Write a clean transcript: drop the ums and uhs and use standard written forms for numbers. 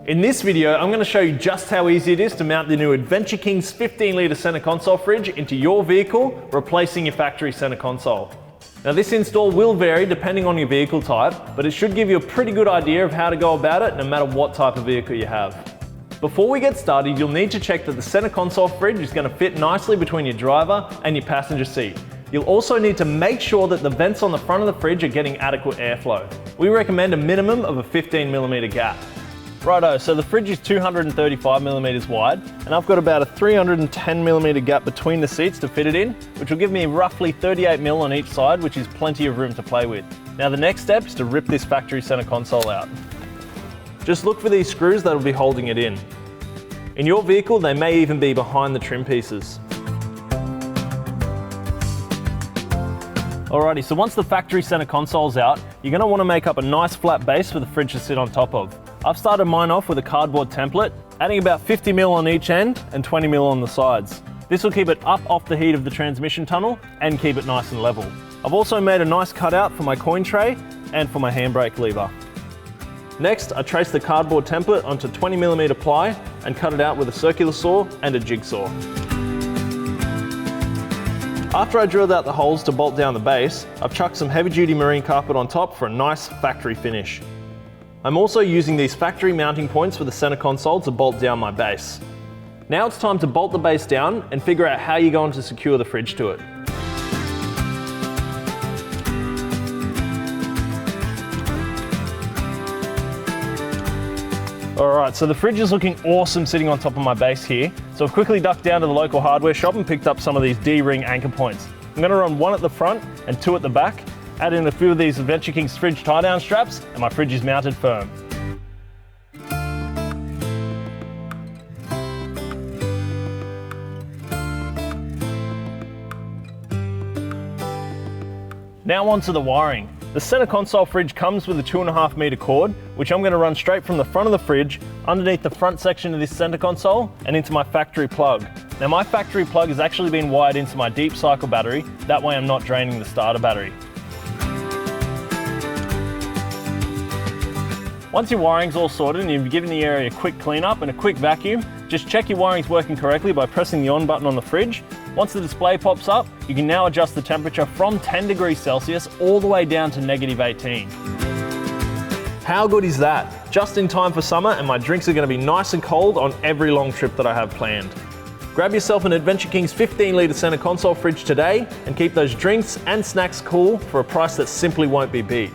In this video, I'm going to show you just how easy it is to mount the new Adventure Kings 15-litre centre console fridge into your vehicle, replacing your factory centre console. Now this install will vary depending on your vehicle type, but it should give you a pretty good idea of how to go about it no matter what type of vehicle you have. Before we get started, you'll need to check that the centre console fridge is going to fit nicely between your driver and your passenger seat. You'll also need to make sure that the vents on the front of the fridge are getting adequate airflow. We recommend a minimum of a 15mm gap. Righto, so the fridge is 235mm wide, and I've got about a 310mm gap between the seats to fit it in, which will give me roughly 38mm on each side, which is plenty of room to play with. Now the next step is to rip this factory centre console out. Just look for these screws that will be holding it in. In your vehicle, they may even be behind the trim pieces. Alrighty, so once the factory centre console's out, you're going to want to make up a nice flat base for the fridge to sit on top of. I've started mine off with a cardboard template, adding about 50mm on each end and 20mm on the sides. This will keep it up off the heat of the transmission tunnel and keep it nice and level. I've also made a nice cutout for my coin tray and for my handbrake lever. Next, I traced the cardboard template onto 20mm ply and cut it out with a circular saw and a jigsaw. After I drilled out the holes to bolt down the base, I've chucked some heavy-duty marine carpet on top for a nice factory finish. I'm also using these factory mounting points for the centre console to bolt down my base. Now it's time to bolt the base down and figure out how you're going to secure the fridge to it. Alright, so the fridge is looking awesome sitting on top of my base here, so I've quickly ducked down to the local hardware shop and picked up some of these D-ring anchor points. I'm going to run one at the front and two at the back, add in a few of these Adventure Kings fridge tie-down straps, and my fridge is mounted firm. Now onto the wiring. The centre console fridge comes with a 2.5 metre cord, which I'm going to run straight from the front of the fridge, underneath the front section of this centre console, and into my factory plug. Now my factory plug has actually been wired into my deep cycle battery, that way I'm not draining the starter battery. Once your wiring's all sorted and you've given the area a quick clean up and a quick vacuum, just check your wiring's working correctly by pressing the on button on the fridge. Once the display pops up, you can now adjust the temperature from 10 degrees Celsius all the way down to -18. How good is that? Just in time for summer, and my drinks are going to be nice and cold on every long trip that I have planned. Grab yourself an Adventure Kings 15-litre centre console fridge today and keep those drinks and snacks cool for a price that simply won't be beat.